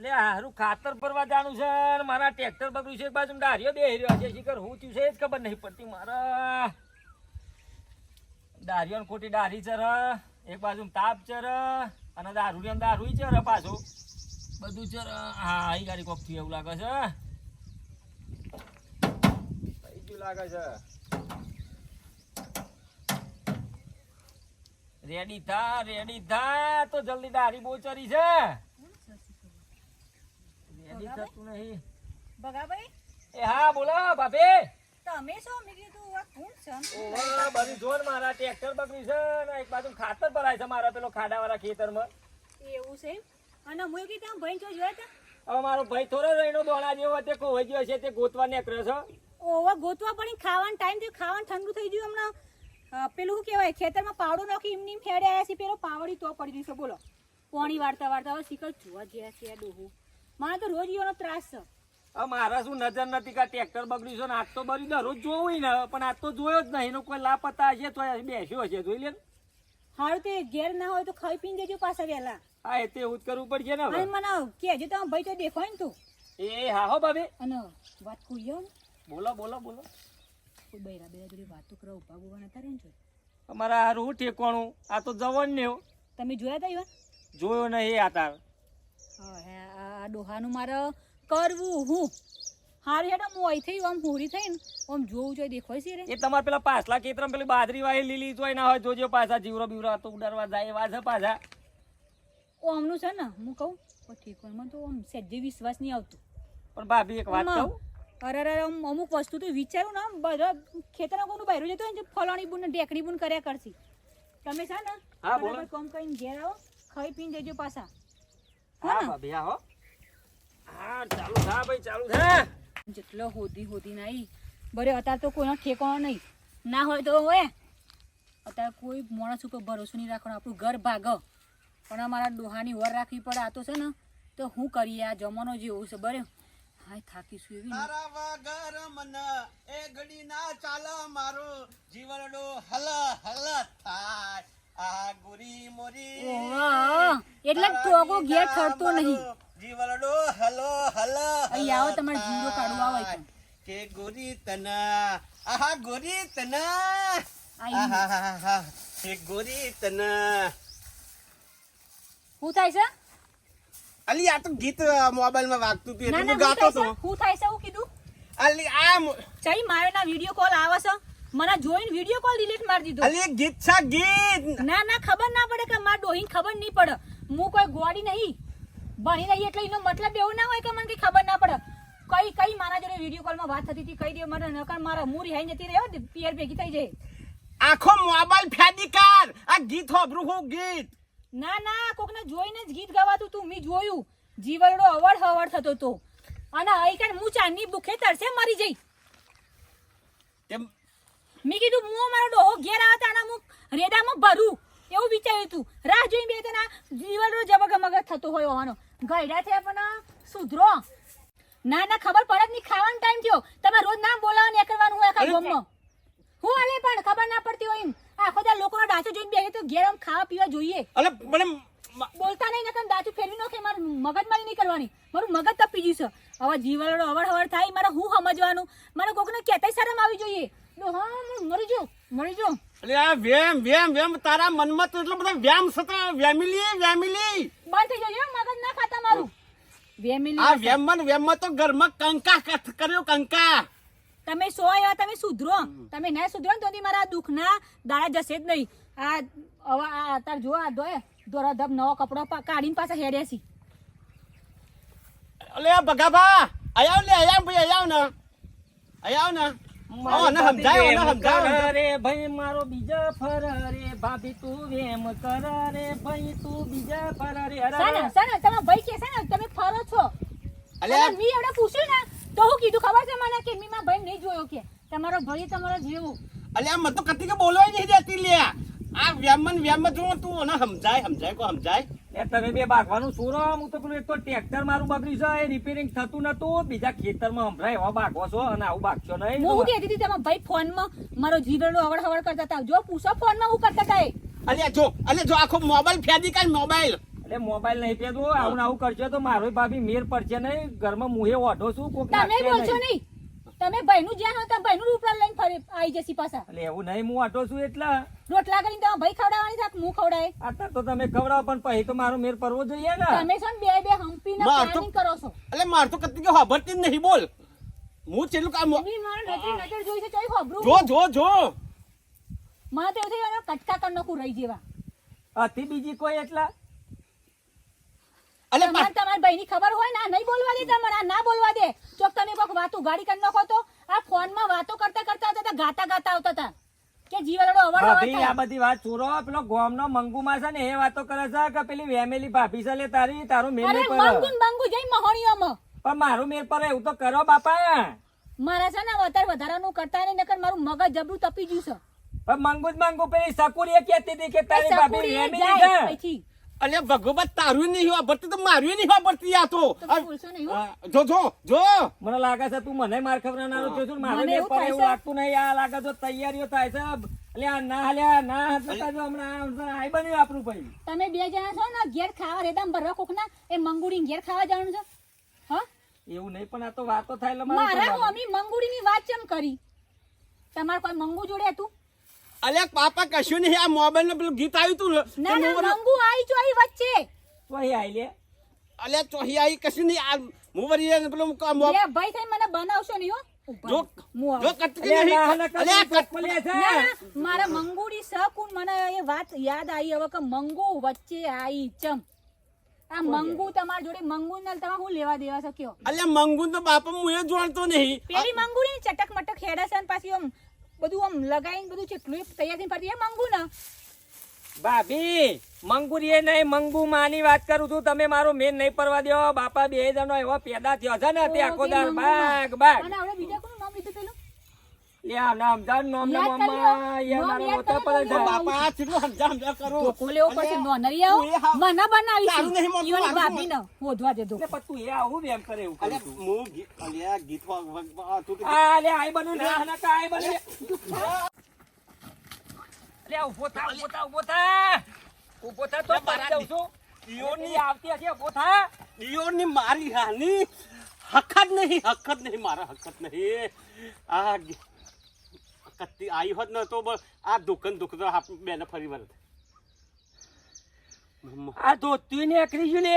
અલે હારું ખાતર ભરવા જાણું છે ને મારા ટ્રેક્ટર બગડ્યું છે એક બાજુ ડારિયો બે રહ્યો છે શીખર હું થયું છે એ જ ખબર નહીં પડતી મારા ડારિયો ખોટી ડારી છે એક બાજુ તાપ છે અને દારૂ છે પાછું બધું છે હા અહીં ગાડી કોક થયું એવું લાગે છે કઈ લાગે છે રેડી થા તો જલ્દી દારી બોચરી છે રેડી થતું નહીં બગાભાઈ એ હા બોલો ભાભી તમે શું મેં કીધું આ કોણ છે ઓહો બધી જોર મારા ટ્રેક્ટર બગડી છે ને એક બાજુ ખાતર ભરાય છે મારા પેલો ખાડાવાળા ખેતરમાં એવું છે અને હું કીધું ભાઈ જો જોયા હતા હવે મારો ભાઈ થોડો રહીનો દોણા જેવો તે ખોવાઈ ગયો છે તે ગોતવા નીકળ્યો છે ઓવા ગોતવા પડી ખાવાનો ટાઈમ થયો ખાવાનું ઠંડુ થઈ ગયું હમણાં પેલું શું કહેવાય ખેતરમાં પાવડો નાખી એમની ફેડે આવ્યા છે પેલો પાવડી તો પડી ગયું છે બોલો પાણી વાળતા હવે શીખર જોવા જ્યાં છે ડોહું મારે તો રોજ એનો ત્રાસ છે હવે મારા શું નજર નથી કે ટ્રેક્ટર બગડ્યું છે ને આજ તો બરી દરરોજ જોવું ને પણ આજ તો જોયો જ નહીં એનો કોઈ લાપતા હશે તો બેસ્યો હશે જોઈ લે હારું તે ઘેર ના હોય તો ખાઈ પીને જજો પાછા વહેલા હા એ તે એવું જ કરવું પડશે ને હવે મને કહેજો તમે ભાઈ તો દેખાય ને તું એ હા હો ભાભી અને વાત કુયો ને બોલો કોઈ બૈરા જોડે વાતો કરવા ઉભા ઉભા નતા રહે ને અમારા હારું ઠેકવાનું આ તો જવાન ને તમે જોયા હતા ઈવન જોયો નહીં આ તાર આ ડોહાનું મારે કરવું હું હારી હેડા હું અહીંથી આમ હોરી થઈને આમ જોવું જોઈએ દેખાય છે રે એ તમારે પેલા પાછલા ખેતરમાં પેલી બાજરી વાળી લીલી જોઈ ના હોય જોજો પાછા જીવરો બીવરો તો ઉડાડવા જાય એવા છે પાછા આમનું છે ને હું કહું ઠીક મને તો આમ સહેજે વિશ્વાસ નહીં આવતો પણ ભાભી એક વાત કહું અરે અમુક વસ્તુ તો વિચારું ને બધા ખેતરમાં કોનું બહાર જતો હોય ને ફલાણી બુન ઢેકડી બુન કર્યા કરશી તમે છે ને હા બોલો કોમ કરીને ઘેર આવો ખાઈ પીને જજો પાછા હા ભાભી હા હો હા ચાલુ થા ભાઈ ચાલુ થા જેટલો હોધી નહીં બરે અત્યારે તો કોઈનો ઠેકાણો નહીં ના હોય તો હોય અત્યારે કોઈ માણસ ઉપર ભરોસો નહીં રાખવાનો આપણું ઘર ભાગો પણ અમારા ડોહાની વર રાખવી પડે આ તો છે ને તો હું કરીએ આ જમાનો જેવું છે બરે હાય થાકીશું એવી તારા વગર મન એ ઘડી ના ચાલે મારો જીવનડો હલ થાય આ ગુરી મોરી એટલે ટોગો ઘેર ઠરતો નહીં જીવનડો હલો અહીં આવો તમારે જીવડો કાઢવા આવે કે ગોરી તના આહા ગોરી તના આહા કે ગોરી તના શું થાય છે અલી આ તો ગીત મોબાઈલ માં વાગતું હતું એટલે હું ગાતો હતો શું થાય છે હું કીધું અલી આ ચઈ મારો ના વિડિયો કોલ આવે છે મને જોઈને વિડિયો કોલ ડિલીટ મારી દીધો અલી ગીત છે ગીત ના ખબર ના પડે કે માર ડોહીન ખબર નહીં પડે હું કોઈ ગોડી નહીં ભણી નહીં એટલે એનો મતલબ એવું ના હોય કે મને કઈ ખબર ના પડે કઈ મારા જોડે વિડિયો કોલ માં વાત થતી હતી કઈ દે મને નકર મારા મૂરી હાઈ જતી રહ્યો પિયર ભેગી થઈ જાય આખો મોબાઈલ ફેડી કર આ ગીત હોબરું હું ગીત ના કોકને જોઈને જ ગીત ગવાતું તું મેં જોયું જીવરડો અવડ થતો તો અને આઈ કાન હું ચાની ભૂખે તરસે મરી જઈ તેમ મેં કીધું હું મારો ડોહો ઘેર આવતા અને હું રેડામાં ભરું એવું વિચાર્યું તું રાહ જોઈ બે તો ના જીવરડો જબગમગ થતો હોય હોવાનો ગયડા થયા પણ સુધરો ના ખબર પડે જ નહીં ખાવાનો ટાઈમ થયો તમે રોજ નામ બોલાવો ને કરવાનું હોય આખા ગામમાં હું આલે પણ ખબર ના પડતી હોય એમ આખો દા લોકોનો ડાચો જોઈને બેહે તો ઘેર આમ ખાવા પીવા જોઈએ અલે મને બોલતા નહીં નકર દાચું ફેરવી નાખે મારું મગજમારી નહીં કરવાની મારું મગજ તપી ગયું છે હવે જીવડો અવડ થાય મારે હું સમજવાનું મારે કોકને કહેતાય શરમ આવી જોઈએ હા મરી જો અલે આ વેમ તારા મનમાં તો એટલો બધો વ્યામ સતા વેમિલી બંધ થઈ જજો મગજ ના ખાતા મારું વેમિલી આ વેમમાં તો ઘરમાં કંકા કર્યો કંકા તમે સો એવા તમે સુધરો તમે ના સુધરો ને તો મારા દુઃખના દાડા જશે જ નહીં આ હવે આ તાર જો આ દોરા ધબ નવો કપડો કાઢીને પાછા હેડ્યા છી અલે આ બગાબા આયાવ ને સમજાય રે ભાઈ મારો બીજા ફર રે ભાભી તું વેમ કર રે ભાઈ તું બીજા ફર રે સાના તમે ભાઈ કે છે ને તમે ફરો છો અલે મી એવડે પૂછ્યું ને તો હું કીધું ખબર છે મને કે મી માં ભાઈ નહીં જોયો કે તમારો ભાઈ તમારો જેવું અલે આ મત તો કતી કે બોલવાય નહીં દેતી લે આ વેમ જો તું મને સમજાય એ તમે બે બાગવાનું સુરો હું તો પેલું એક તો ટ્રેક્ટર મારું બગડ્યું છે એ રિપેરિંગ થતું નતું બીજા ખેતરમાં હમણાં એવા બાગો છો અને આવું બાગશો નહીં હું કહેતી હતી તમારા ભાઈ ફોનમાં મારો જીવડો હવડ કરતા હતા જો પૂછો ફોનમાં હું કરતા હતા અલે જો આખો મોબાઈલ ફેદી કાઢ મોબાઈલ એટલે મોબાઈલ નહીં પેદવો, આવું ને આવું કરશો તો મારો ભાભી મેર પડશે નહીં. ઘરમાં મુહે ઓઢો છું કોક તમે નાખશે બોલશો નહીં. નહીં. તમે ભાઈનું જ્યાં હતા ભાઈનું રૂપડા લઈને ફરી આવી જશી પાછા. એટલે એવું નહીં, હું ઓઢો છું એટલે રોટલા કરીને તમે ભાઈ ખવડાવવાની થાક હું ખવડાય. અત્યારે તો તમે ખવડાવો પણ પછી તો મારો મેર પડવો જોઈએ ને. તમે છે ને બે હંપીને માર તો- પ્લાનિંગ કરો છો. એટલે માર તો કતી કે ખબરતી જ નહીં બોલ. હું છેલ્લું કામ એની મારે નજર જોઈ છે ચોઈ ખબરું. જો મને તો એવું થયું એને કટકા કરી નાખું રહી જેવા. હતી બીજી કોઈ એટલા અલે તમારે તમારા ભાઈની ખબર હોય ને આ નહીં બોલવા દે તમારે, આ ના બોલવા દે. ચોક તમે કોક વાતો ગાડી કરી નાખો તો આ ફોનમાં વાતો કરતા કરતા આવતા હતા, ગાતા આવતા હતા કે જીવલડો અવાજ ભાભી આ થાય. બધી વાત છોરો. પેલો ગોમનો મંગુમાં છે ને એ વાતો કરે છે કે પેલી વેમેલી ભાભી છે લે તારી તારો મેર અરે નહીં પડે. મંગુન બંગુ જઈ મહોણીઓમાં પણ મારું મેર પડે એવું તો કરો બાપા. મારા છે ને અત્યારે વધારાનું કરતા નહીં નકર મારું મગજ જબરું તપી ગયું છે. પણ મંગુ જ મંગુ પેલી સકુરીએ કહેતી હતી કે તારી ભાભી સકુડીએ વેમેલી જાય છે. અહીંથી. અલે ભગવાન તારું નહીં વાપરતી તો મારું નહીં વાપરતી આ તો. તો તું બોલશો નહીં હો. જો મને લાગે છે તું મને માર ખવડાવનારો છો છું. મારે મને મેર એવું પડે થાય એવું છે. લાગતું નહીં. આ લાગે તો તૈયારીઓ થાય છે. એટલે આ ના હાલ્યા ના હતા જો હમણાં આઈ બન્યું આપણું ભાઈ. તમે બે જણા છો ને ઘેર ખાવા રેદામ ભરવા કોકના એ મંગુડી ઘેર ખાવા જવાનું છે. હા એવું નહીં પણ આ તો વાતો થાય એટલે મારે મારા કરવાનું. મમ્મી મંગુડીની વાત કેમ કરી? તમારે કોઈ મંગુ જોડે હતું? અલે પાપા કશું નહીં. આ મોબાઈલ નું પેલું ગીત આવ્યું તું ના ના મંગુ આવી જો આવી વચ્ચે. તો અહીં આઈ લે. અલે ચોહી આવી કશું નહીં. આ મુવરી પેલું બે ભાઈ થઈ મને બનાવશો નહીં હો. જો મું જો આવે. કટકી અલે નહીં. ના ના અલે આ કટ પડે છે. ના, ના, મારા મંગુડી શકુન મને એ વાત યાદ આવી હવે કે મંગુ વચ્ચે આવી ચમ. આ મંગુ તમારા જોડે મંગુ ને તમે હું લેવા દેવા છો કયો? અલે મંગુ તો બાપા હું એ જોડતો નહીં. પેલી મંગુડી ને ચટક મટક હેડે છે ને પાછી આમ બધું આમ લગાઈને બધું કેટલું તૈયાર થઈને ફરતી એ મંગુ ને. ભાભી મંગુરીએ નહીં મંગુ માની વાત કરું છું. તમે મારો મેન નહીં પરવા દો. બાપા બે જણો એવો પેદા થયો છે ને તે આખો દાર બાગ બાગ. અને હવે બીજા કોનું નામ લીધું પેલું? લે આ નામ જાણ નામ ને યાદ કરી મમ્મા લો. એ નામ મારો યાદ હોતો કરો પડે તો છે. બાપા આ ચીટલું હંજામ કરું. ટોકો લેવો પડશે નોનરિયાઓ. તું એ હા. મને બનાવીશું. તારું નહીં મોકલું, ઈવન મારું ભાભીને હોધવા દે દો. એટલે પણ તું એ આવું એમ કરે એવું અલે કરું છું. હું અલે આ ગીત તું તો આ લે આઈ બનું ના ના કા આઈ બનું લે ઉભો થા ઉભો થા તો પાડી દઉં છું. ઈયોની આવતી હશે ઉભો થા. ઈયોની મારી હાની હકત નહીં મારા હકત નહીં. આ કત્તી આવી હોત ને તો આ દુકાન બેને ફરી વાર આ ધોતી ને એકરી ગયું લે.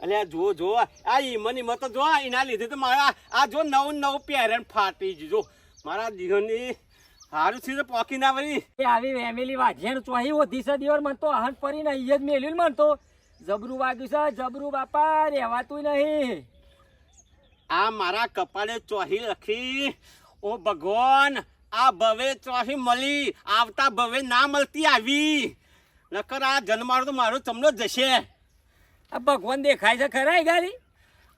અલે જો આ ઈમની મત જો એના લીધે તો મારા આ જો નવ પેરેન્ટ ફાટી જો મારા જીવનની હારું છે તો પોકી ના વળી. એ આવી ફેમિલી વાજેણ ચોહી હોધી છે દિયોર મન તો હન પરીને ઈ જ મેલ્યું મન તો જબરું વાગ્યું છે જબરું બાપા રહેવાતું નહીં. આ મારા કપાળે ચોહી લખી ઓ ભગવાન આ ભવે ચોહી મળી આવતા ભવે ના મળતી આવી નકર આ જન્મારો તો મારો ચમડો જશે. આ ભગવાન દેખાય છે ખરા ઈ ગાડી.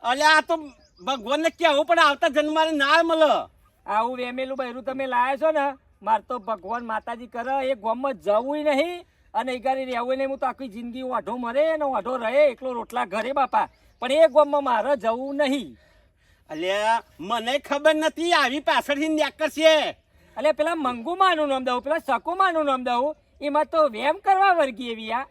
અલે આ તો ભગવાનને કહેવું પણ આવતા જન્મારે ના મળે. આવું વેમેલું બૈરું તમે લાયા છો ને માર તો ભગવાન માતાજી કરે એ ગામમાં જવું નહીં અને એ ગાડી રહેવું નહીં. હું તો આખી જિંદગી ઓઢો મરે ને ઓઢો રહે એકલો રોટલા ઘરે બાપા પણ એ ગામમાં મારે જવું નહીં. અલ્યા મને ખબર નથી આવી પાછળથી નેકર છે. એટલે પેલા મંગુમાનું નામ દઉં પેલા સકુમાનું નામ દઉં એમાં તો વેમ કરવા વર્ગી એવી આ.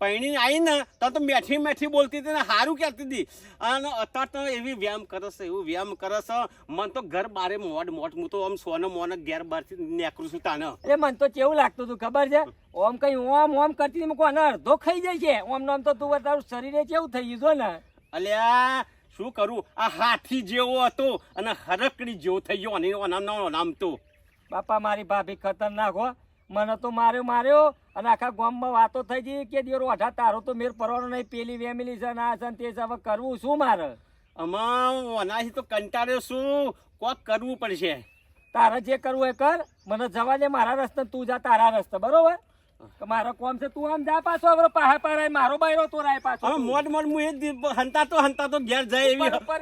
પૈણી આવી ને તો મેઠી બોલતી હતી ને સારું કહેતી હતી અને અત્યારે તો એવી વ્યાયામ કરે છે એવું વ્યાયામ કરે છે. મને તો ઘર બારે મોટ હું તો આમ સોનો મોને ઘેર બહારથી નીકળું છું તાને. એટલે મને તો કેવું લાગતું હતું ખબર છે ઓમ કઈ ઓમ કરતી મૂકો અને અડધો ખાઈ જાય છે ઓમ નામ તો તું તારું શરીરે કેવું થઈ ગયું છે ને. અલ્યા શું કરું આ હાથી જેવો હતો અને હરકડી જેવો થઈ ગયો અને નામ તો બાપા મારી ભાભી ખતરનાક હો. મને તો માર્યો અને આખા ગામમાં વાતો થઈ ગઈ કે દિયોર ઓઢા તારો તો મેર પરવાનો નહીં પેલી ફેમિલી છે ને આ છે ને તે છે હવે કરવું શું મારે. આમાં અનાથી તો કંટાળ્યો શું કોક કરવું પડશે. તારે જે કરવું એ કર મને જવા દે મારા રસ્તે તું જા તારા રસ્તે બરોબર. મારો કોમ છે તું આમ જા પાછો હવે પાહા પારાય મારો બાયરો તો રાય પાછો. હવે મોડ હું એ હંતા તો ઘેર જાય ઉપર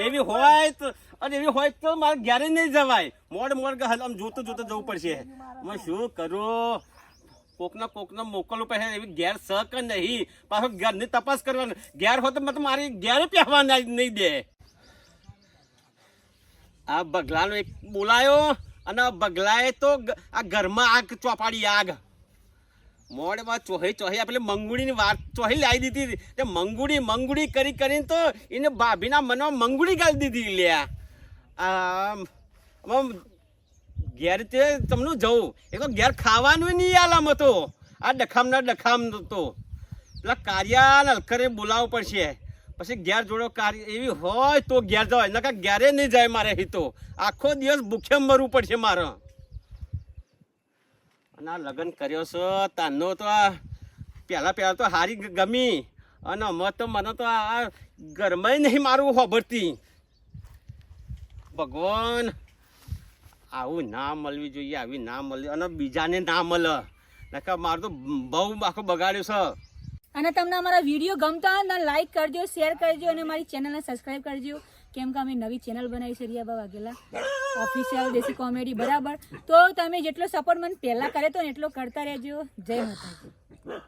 એવી હોય તો અને એવી હોય તો મારે ઘેરે નહીં જવાય. મોડ આમ જોતો જવું પડશે. હું શું કરું કોકના મોકલવું પડે એવી ઘેર સ કે નહીં પાછો ઘરની તપાસ કરવાની ઘેર હોય તો મતલબ મારી ઘેરે પહેવા નહીં દે. આ બગલાનો એક બોલાયો અને બગલાએ તો આ ઘરમાં આગ ચોપાડી આગ મોડમાં ચોહી પેલી મંગુડીની વાત ચોહી લાવી દીધી તે મંગુડી કરી કરીને તો એને ભાભીના મનમાં મંગુડી ગાળી દીધી લ્યા આમ ઘેર તે તમને જવું એ તો ઘેર ખાવાનું નહીં આલામ હતો આ ડખામ તો પેલા કાર્યા અલખરે બોલાવવું પડશે પછી ઘેર જોડો કાર્ય એવી હોય તો ઘેર જવાય નકા ઘેરે નહીં જાય મારે હિતો આખો દિવસ ભૂખે મરવું પડશે મારે અને આ લગ્ન કર્યો છો તાનો તો આ પહેલાં તો હારી ગમી અને અમે તો મને તો આ ઘરમાં નહીં મારું હોભરતી ભગવાન આવું ના મળવી જોઈએ આવી ના મળવી અને બીજાને ના મળે નકા મારું તો બહુ આખો બગાડ્યો છે અને તમને અમારા વિડીયો ગમતા હોય ને લાઈક કરજો શેર કરજો અને મારી ચેનલને સબસ્ક્રાઈબ કરજો કેમ કે અમે નવી ચેનલ બનાવી છે રિયાબા વાઘેલા ઓફિશિયલ દેશી કોમેડી બરાબર તો તમે જેટલો સપોર્ટ મને પહેલાં કર્યો હતો ને એટલો કરતા રહેજો જય માતાજી